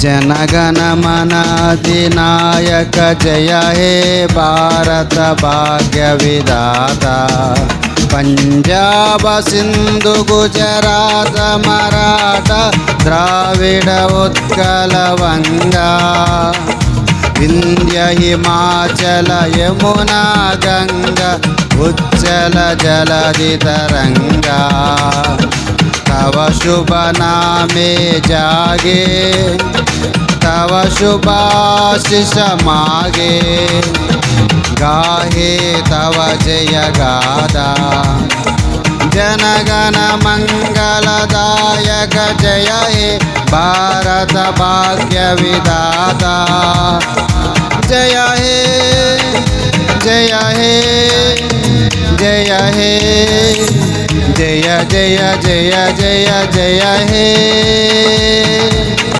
जनगण मन अधिनायक जय हे भारत भाग्य विधाता। पंजाब सिंधु गुजरात मराठा द्राविड उत्कल वंगा। विंध्य हिमाचल यमुना गंगा उच्चल जलधि तरंगा। तव शुभ नामे जागे तव शुभाशिष मागे। गाहे तव जय गाथा जनगण मंगलदायक जय हे भारत भाग्य विधाता। जय हे जय हे जय हे जय जय जय जय जय हे।